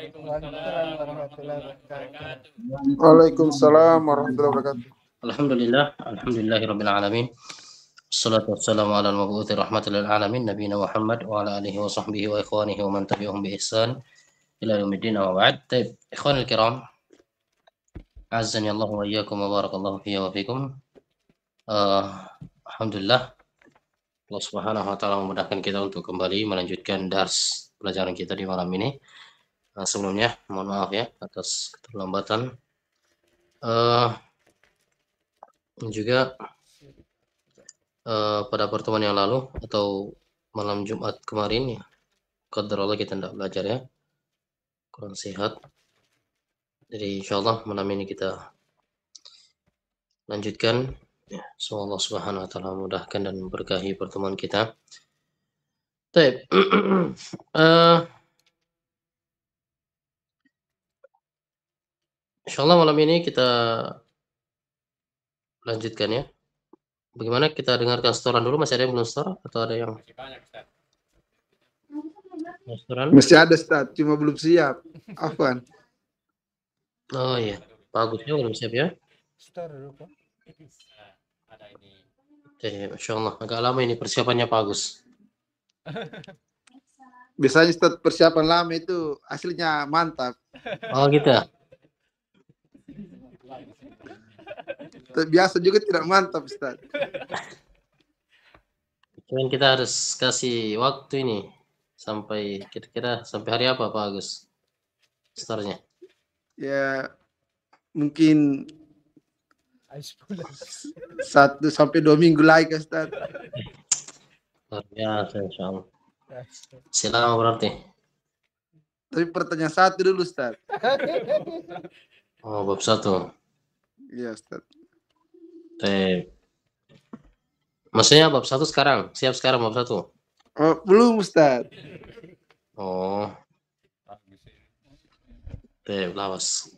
Waalaikumsalam warahmatullahi wabarakatuh. Waalaikumsalam warahmatullahi wabarakatuh. Alhamdulillahirabbil alamin. Wassalatu wassalamu ala al-mabu'uthi rahmatan lil alamin nabiyina Muhammad wa ala alihi wa sahbihi wa ikhwanihi wa man tabi'ahum bi ihsan ila yaumiddin wa ba'd. Baik, ikhwanil kiram. Azzani Allah wa iyyakum wa barakallahu fiya wa fikum. Alhamdulillah Allah Subhanahu wa taala memudahkan kita untuk kembali melanjutkan dars pelajaran kita di malam ini. Sebelumnya mohon maaf ya atas keterlambatan. Juga pada pertemuan yang lalu atau malam Jumat kemarin ya, qadarullah kita tidak belajar ya, kurang sehat. Jadi insyaallah malam ini kita lanjutkan ya, semoga Allah Subhanahu wa taala mudahkan dan memberkahi pertemuan kita. Baik. Insyaallah malam ini kita lanjutkan ya. Bagaimana kita dengarkan setoran dulu, masih ada yang belum setor atau ada yang Masih banyak, Ustaz. setoran? Mesti ada Ustaz, cuma belum siap. Afwan. Oh iya, Pak Agus juga belum siap ya. Store dulu, Pak. Ada ini. Masya Allah, agak lama ini persiapannya Pak Agus. Biasanya Ustaz persiapan lama itu aslinya mantap. Oh gitu. Biasa juga tidak mantap Ustaz. Cuman kita harus kasih waktu ini sampai kira-kira sampai hari apa Pak Agus? Startnya? Ya mungkin 1 sampai 2 minggu lagi Ustaz. Luar biasa insya Allah. Silakan berarti. Tapi pertanyaan satu dulu Ustaz. Oh bab 1. Iya Ustaz. Maksudnya bab 1 sekarang? Siap sekarang bab 1? Oh, belum Ustaz. Oh. Lawas.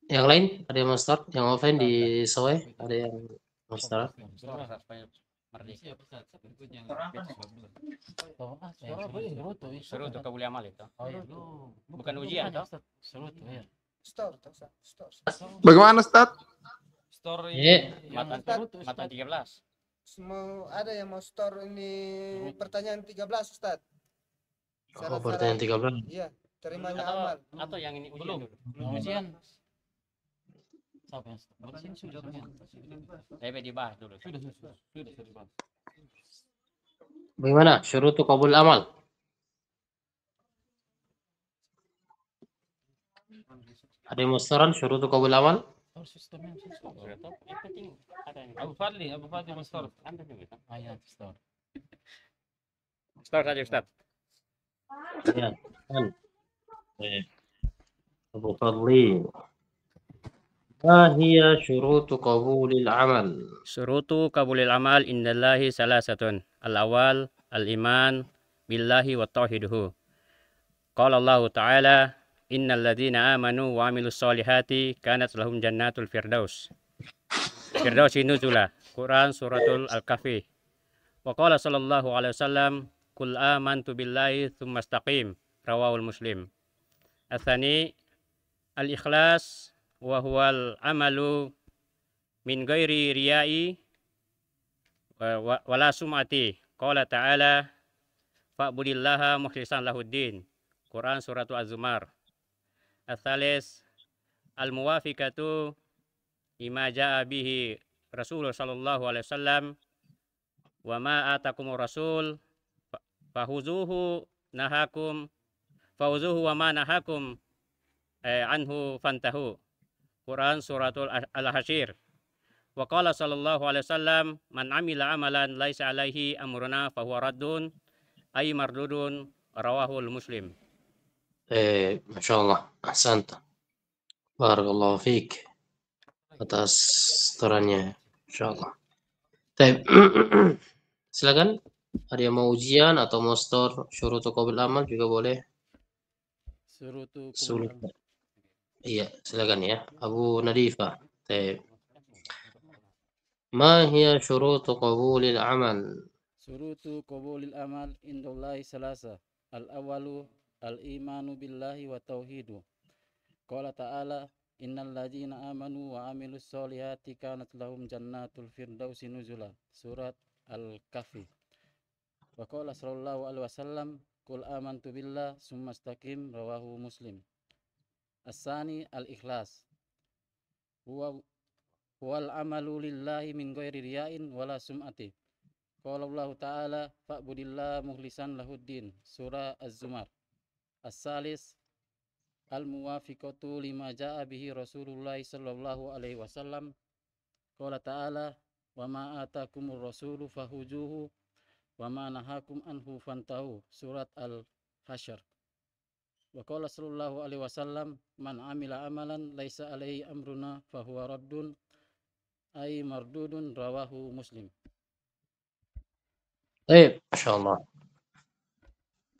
Yang lain ada yang mau start? Yang offline di Soe ada yang mau start? Suruh untuk kabul amal itu. Bukan ujian toh? Store. Bagaimana Ustaz? Store Iya. matan 13. Mau ada yang mau store ini pertanyaan 13 Ustaz. Oh, pertanyaan 13. Iya, terimanya amal. Atau yang ini ujian dulu. Ujian. Saya dibahas dulu. Sudah dibahas. Bagaimana? Syurutu qabul amal. Ada yang mau setoran syurutu qabul amal? Abu Fadli store. Anda juga. Ayat store. Store saja Ustaz. Ya. Abu Fadli. Ma hiya syurutu qabulil amal? Syurutu qabulil amal indallahi salasatun. Al-awwal al-iman billahi wa tauhiduhu. Qala Allah Ta'ala innal ladzina amanu wa amilus solihati kanat lahum jannatul firdaus. Firdaus nuzula. Quran suratul Al-Kahfi. Wa qala sallallahu alaihi wasallam qul amantu billahi tsumma istaqim. Rawahul Muslim. Atsani al-ikhlas wa huwal amalu min ghairi riya'i wala sum'ati. Qala ta'ala fa'budillaha mukhlishan lahuddin. Quran suratul Az-Zumar. Ats-tsalis al-muwafiqatu lima jaa bihi Rasulullah sallallahu alaihi wasallam wa ma atakumur rasul fahuzuhu wa ma nahakum anhu fantahu. Quran suratul Al-Hasyr. Wa qala sallallahu alaihi wasallam man amila amalan laisa alaihi amruna fahuwa raddun ay mardudun. Rawahul Muslim. Masya Allah, ahsanta. Barakallahu fiik atas setorannya, insya Allah. Silakan, ada yang mau ujian atau mau store syurutu qabul amal juga boleh. Sulit. Iya, silakan ya. Abu Nadifa. Ma hiya syurutu qabulil amal? Syurutu qabulil amal indallahi salasa. Al-awwalu al-imanu billahi wa tauhidu. Qala ta'ala innal ladzina amanu wa amilus solihati kanat lahum jannatul firdausi nuzula. Surat Al-Kahfi. Wa qala sallallahu alaihi wasallam qul amantu billah summa istaqim. Rawahu Muslim. As-sani al-ikhlas. Wal amalu lillahi min ghairi riya'in wala sum'ati. Qala Allah Ta'ala fa'budillah mukhlishan lahuddin. Surah Az-Zumar. As-salis al-muwafiqatu lima ja'a bihi Rasulullah sallallahu alaihi wasallam. Qala Ta'ala wa ma atakumur rasulu fahujuhu wa ma nahakum anhu fantahu. Surat Al-Hasyr. Wa qala sallallahu alaihi wasallam man amila amalan laisa alaihi amruna fahuwa raddun ay mardudun. Rawahu Muslim. Baik, Masya Allah.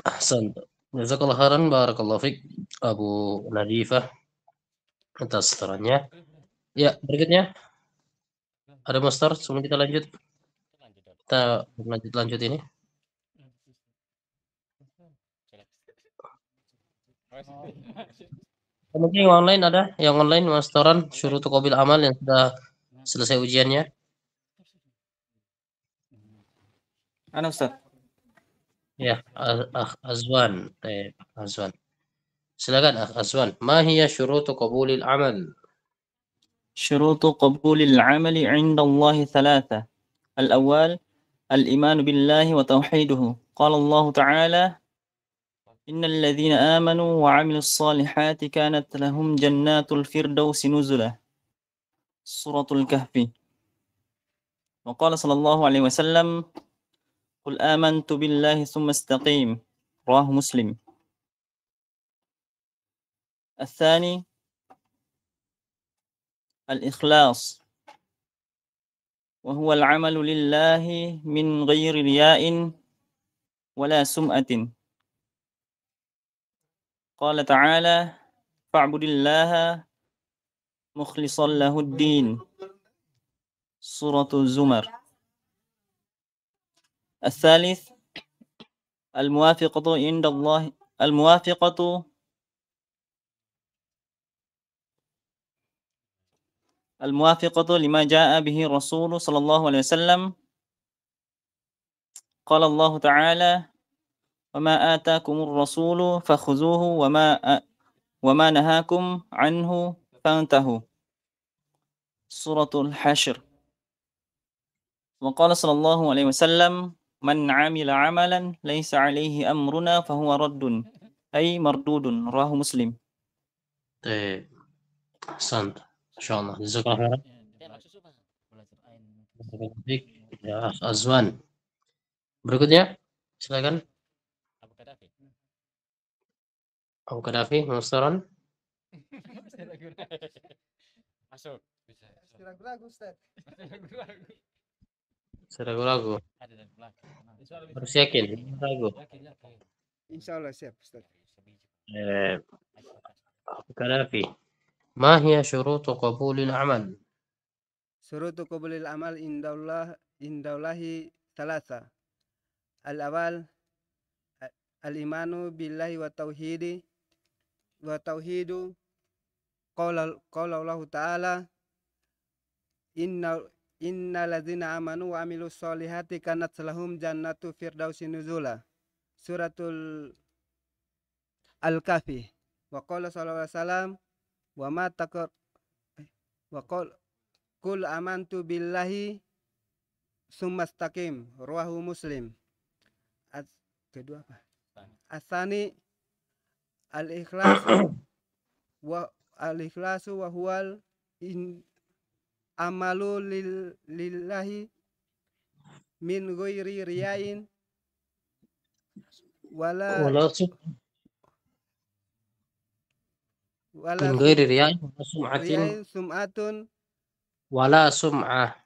Ahsan. Jazakallah khairan, barakallahu fiik Abu Nadifah atas sarannya. Ya, berikutnya ada master, sebelum kita lanjut. Kita lanjut ini. Mungkin yang online ada, yang online masteran syurutu qabil amal yang sudah selesai ujiannya. Ana Ustaz. Ya, Azwan. Azwan. Silakan Azwan. Ma hiya syurutu qabulil amal? Syurutu qabulil amali 'inda Allah thalatha. Al-awwal al-iman billahi wa tauhiduhu. Qala Allah Ta'ala innal ladzina amanu wa 'amilus solihati kanat lahum jannatul firdausi nuzula. Suratul Kahfi. Wa qala sallallahu alaihi wasallam qul amantu billahi tsumma istaqim. Rawahu Muslim. الثاني الإخلاص وهو العمل لله من غير رياء ولا سمعة. قال تعالى فاعبد الله مخلصا له الدين. سورة الزمر. الثالث الموافقة عند الله الموافقة لما جاء به الرسول صلى الله عليه وسلم. قال الله تعالى وما آتاكم الرسول فخذوه وما نهاكم عنه فانتهوا. سورة الحشر. وقال صلى الله عليه وسلم من عمل عملا ليس عليه أمرنا فهو رد أي مردود. رواه مسلم. Baik. Ahsan. Insyaallah. Jazakallah khairan. Ya, Azwan. Berikutnya, silakan. Abu Qadafi, masteran. Masuk. Ragu-ragu Ustaz. Saya ragu-ragu. Harus yakin, ragu. Insyaallah siap Ustaz. Abu Qadafi. Ma hiya syurutu qabulil amal? Syurutu qabulil amal indallahi thalatha. Al-awwal al-imanu billahi wa tauhidu. Qala Allah Ta'ala innal ladzina amanu wa amilus solihati kanat lahum jannatu firdausi nuzula. Suratul Al-Kahfi. Wa qala sallallahu alaihi wasallam wa ma taqar wa qul amantu billahi summa istaqim. Rawahu Muslim. Kedua apa? Asani al-ikhlasu wa huwal amalu lillahi min ghairi riyain wala min ghairi riya'in wala sum'atin sum'atun wala sum'ah.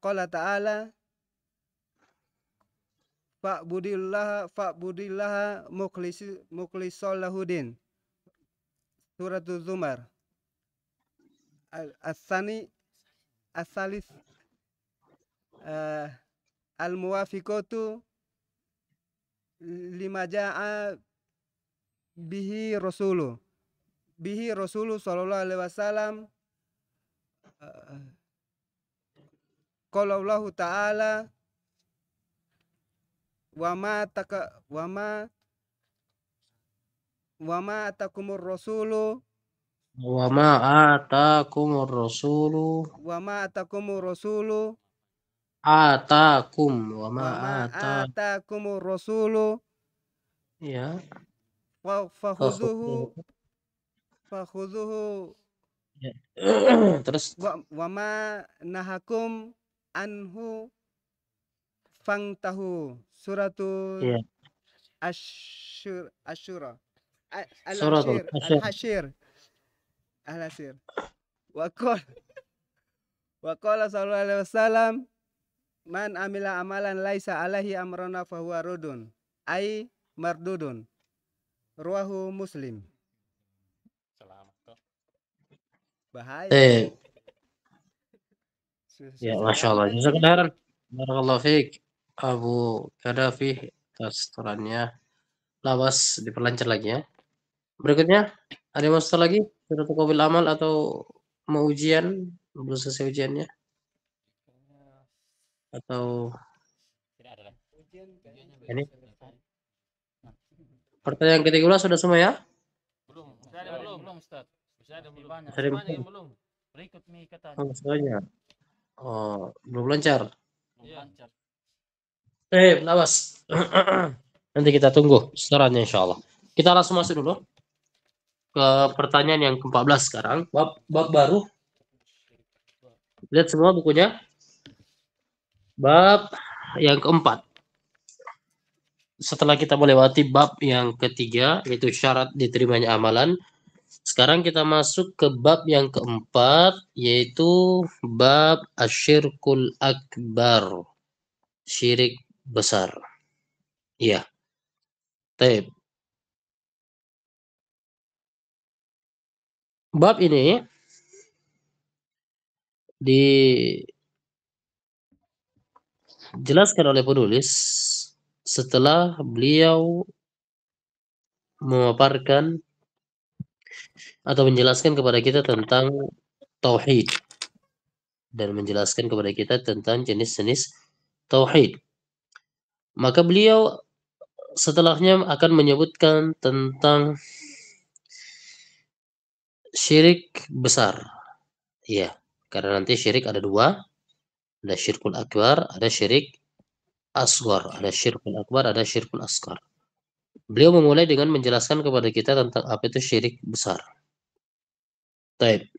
Qala ta'ala fa'budillaha mukhlishan lahudin. Suratul Zumar. As-salis al-muwafiqatu lima ja'a bihi rasulu sallallahu alaihi wasallam. Qala Allah ta'ala wa ma atakumur rasulu Wa ma atakumur rasulu wa ma atakumur rasulu atakum wa ma wa ma ata atakumur rasulu ya fakhuzuhu Ya. Terus wa ma nahakum anhu fangtahu. Suratul ya Asyura suratul Hasyr. Al-Hashir. Wa qala sallallahu alaihi wasallam, man amila amalan laisa alaihi amruna fahuwa rudun ai mardudun. Ruahu Muslim. Bahaya. Eh, ya Masya Allah. Jazakallah khairan. Barakallahu fiik. Abu Kadafi atas turannya. Lawas diperlancar lagi ya. Berikutnya ada yang mau start lagi? Sudah qabil amal atau mau ujian? Belum selesai ujiannya? Atau ini? Pertanyaan ke-13 sudah semua ya? Belum Ustaz. Banyak. Ada yang Semuanya yang belum. Berikut nih katanya. Oh, semuanya. Oh, belum lancar. Lancar. Lawas. Nanti kita tunggu sarannya insyaallah. Kita langsung masuk dulu ke pertanyaan yang ke-14 sekarang. Bab baru. Lihat semua bukunya. Bab yang keempat. Setelah kita melewati bab yang ketiga, yaitu syarat diterimanya amalan, sekarang kita masuk ke bab yang keempat, yaitu bab asyirkul akbar, syirik besar. Iya. Baik. Bab ini dijelaskan oleh penulis setelah beliau memaparkan atau menjelaskan kepada kita tentang tauhid dan menjelaskan kepada kita tentang jenis-jenis tauhid. Maka beliau setelahnya akan menyebutkan tentang syirik besar. Iya, karena nanti syirik ada dua. Ada syirkul akbar, ada syirik asghar. Ada syirkul akbar, ada syirkul asghar. Beliau memulai dengan menjelaskan kepada kita tentang apa itu syirik besar. Baik.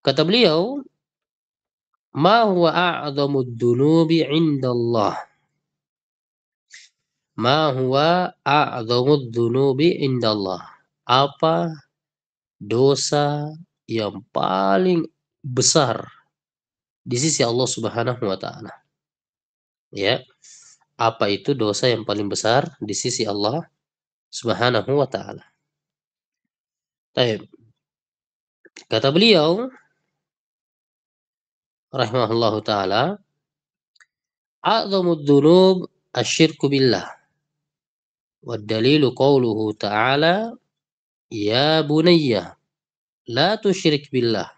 Kata beliau, ma huwa a'dhamud dunubi 'indallah. Ma huwa a'dhamud dunubi 'indallah. Apa dosa yang paling besar di sisi Allah Subhanahu wa taala? Ya. Apa itu dosa yang paling besar di sisi Allah Subhanahu wa taala? Baik. Kata beliau rahimahullahu taala, a'dhamud dzunub asyirku billah. Wad dalilu qauluhu ta'ala, ya bunayya la tusyrik billah.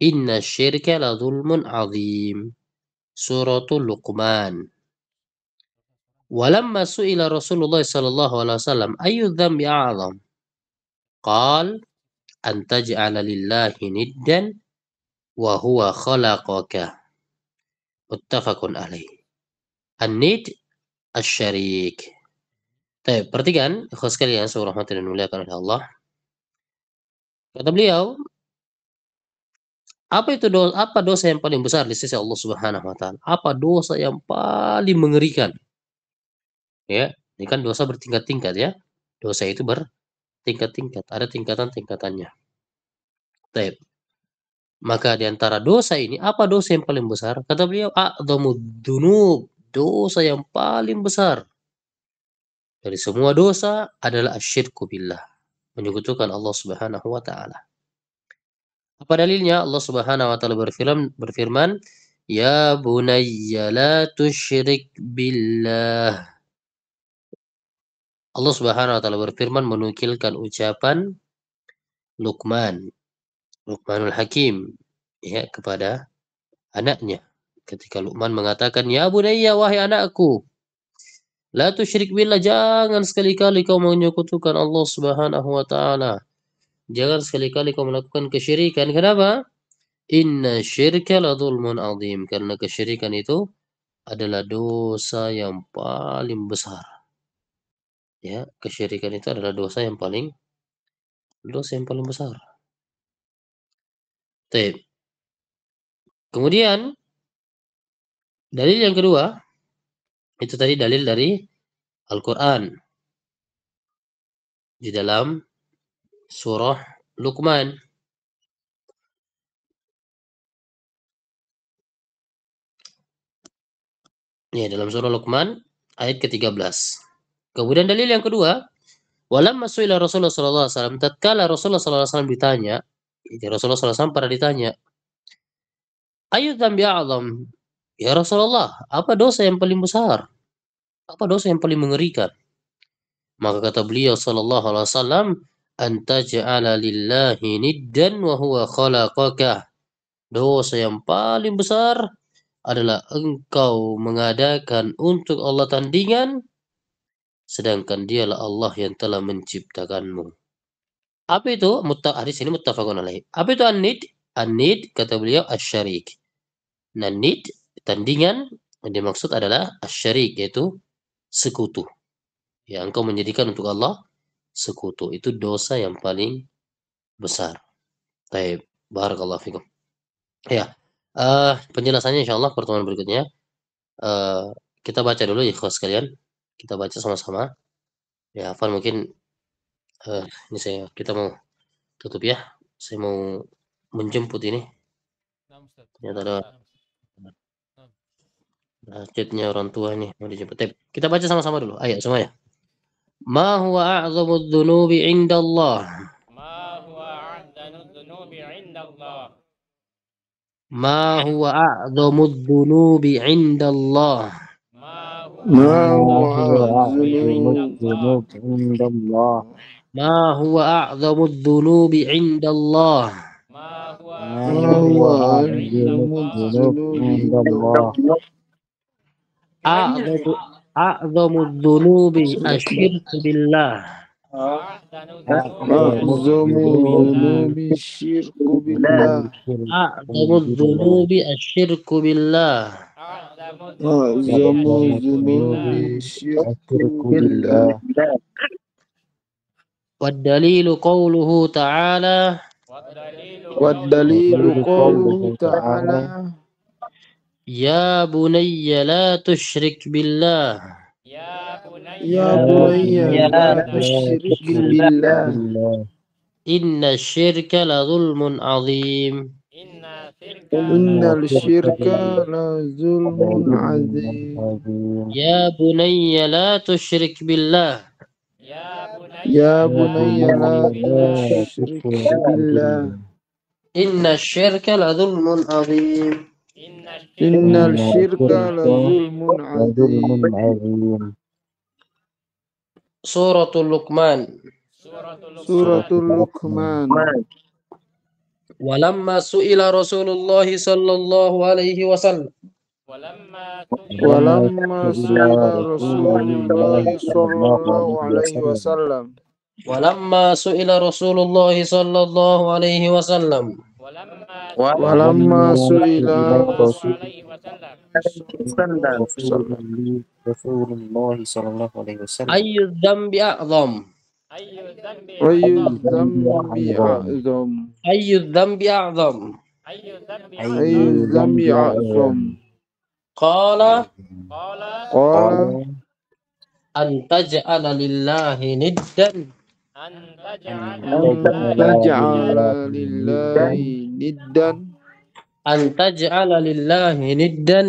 Inna syirka la dzulmun 'adzim. Suratul Luqman. Walamma su'ila Rasulullah sallallahu alaihi wasallam ayyu dzambi a'zam? Qal an taj'ala lillahi niddan wa huwa khalaqaka. Muttafaqun alaih. An-nid asy-syarik. Baik, perhatikan ikhwas sekalian, seorang rahmat dan dimuliakan oleh Allah. Kata beliau, apa dosa yang paling besar di sisi Allah Subhanahu wa taala? Apa dosa yang paling mengerikan? Ya, ini kan dosa bertingkat-tingkat ya. Dosa itu bertingkat-tingkat, ada tingkatan-tingkatannya. Baik. Maka di antara dosa ini, apa dosa yang paling besar? Kata beliau, a'dhamud dzunub, dosa yang paling besar dari semua dosa adalah asyirku billah, menyekutukan Allah Subhanahu wa taala. Apa dalilnya? Allah Subhanahu wa taala berfirman, Ya bunayya la tusyrik billah. Allah Subhanahu wa taala berfirman menukilkan ucapan Luqmanul Hakim ya kepada anaknya. Ketika Luqman mengatakan, "Ya bunayya, wahai anakku, la tusyrik billah, jangan sekali-kali kau menyekutukan Allah Subhanahu wa taala. Jangan sekali-kali kau melakukan kesyirikan." Kenapa? Inna syirka la dzulmun adzim. Karena kesyirikan itu adalah dosa yang paling besar. Ya, kesyirikan itu adalah dosa yang paling besar. Baik. Kemudian dalil yang kedua itu tadi dalil dari Al-Qur'an di dalam surah Luqman. Ya, dalam surah Luqman ayat ke-13. Kemudian dalil yang kedua, walamma su'ila Rasulullah sallallahu alaihi wasallam, tatkala Rasulullah sallallahu alaihi wasallam ditanya, Rasulullah sallallahu alaihi wasallam pernah ditanya, "Ayu dzambi a'zam?" Ya Rasulullah, apa dosa yang paling besar? Apa dosa yang paling mengerikan? Maka kata beliau sallallahu alaihi wasallam, "Anta ja'ala lillahi niddan wa huwa khalaqaka." Dosa yang paling besar adalah engkau mengadakan untuk Allah tandingan, sedangkan dialah Allah yang telah menciptakanmu. Apa itu? Hadis ini muttafaqun alaih. Apa itu an-nid? An-nid kata beliau asy-syarik. Nah, nid tandingan yang dimaksud adalah asy-syarik, yaitu sekutu. Ya, engkau menjadikan untuk Allah sekutu. Itu dosa yang paling besar. Baik, barakallahu fikum. Ya, penjelasannya insyaallah pertemuan berikutnya. Kita baca dulu ya ikhwas sekalian. Kita baca sama-sama. Ya, Afan mungkin ini kita mau tutup ya. Saya mau menjemput ini. Ternyata ada chatnya orang tua nih mau dijemput. Kita baca sama-sama dulu. Ayo semuanya. Ma huwa a'zamudz dzunubi 'indallah. Ma huwa a'zamudz dzunubi 'indallah. Ma huwa a'zamudz dzunubi 'indallah. ما هو الذنوب عند الله. Ma huwa a'zamudz dzunubi 'indallah. Ma ما هو الذنوب عند الله A'zamudz dzunubi asyirku billah. أعظم الذنوب الشرك بالله A'zamudz dzunubi asyirku billah. أعظم الذنوب الشرك بالله والدليل قوله تعالى والدليل قوله تعالى يا بني لا تشرك بالله. يا بني لا تشرك بالله إن الشرك لظلم عظيم. إن الشرك لظلم عظيم يا بني لا تشرك بالله. يا بني لا تشرك بالله إن الشرك لظلم عظيم. إن الشرك لظلم عظيم سورة اللقمان. سورة اللقمان ولما سئل رسول الله صلى الله عليه وسلم ولما سئل رسول الله صلى الله عليه وسلم ولما سئل رسول الله صلى الله عليه وسلم ولما سئل رسول الله صلى الله عليه وسلم أي الذنب أعظم. أي الذنب أعظم أي الذنب أعظم. أي الذنب أعظم قال قال أن تجعل لله ندا. أن تجعل لله ندا أن تجعل لله ندا.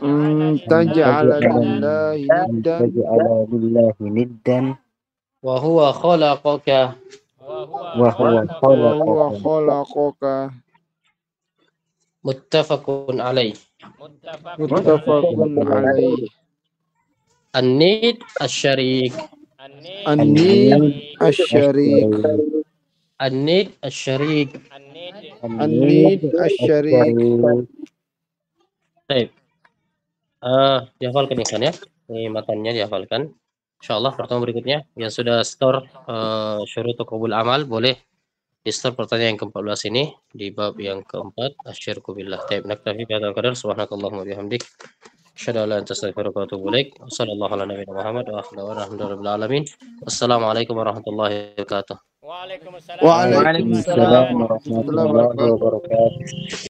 أن تجعل لله ندا وهو خلقك. وهو خلقك muttafaqun alaih. muttafaqun alaih. An-nid asy-syarik. An-nid asy-syarik. An-nid asy-syarik. An-nid asy-syarik. Baik. Dihafalkan Ihsan ya. Ini matanya dihafalkan. Insyaallah pertemuan berikutnya yang sudah store syurutu qabul amal boleh di store pertanyaan yang ke-14 ini di bab yang keempat asyirku billah. Baik, naktafi bi hadzal qadar subhanakallahumma wa bihamdik asyhadu an la ilaha illa anta astaghfiruka wa atubu ilaik. Wassallallahu ala nabiyyina Muhammad wa akhiru da'wana alhamdulillahi alamin. Wassalamualaikum warahmatullahi wabarakatuh. Waalaikumsalam. Waalaikumsalam warahmatullahi wabarakatuh.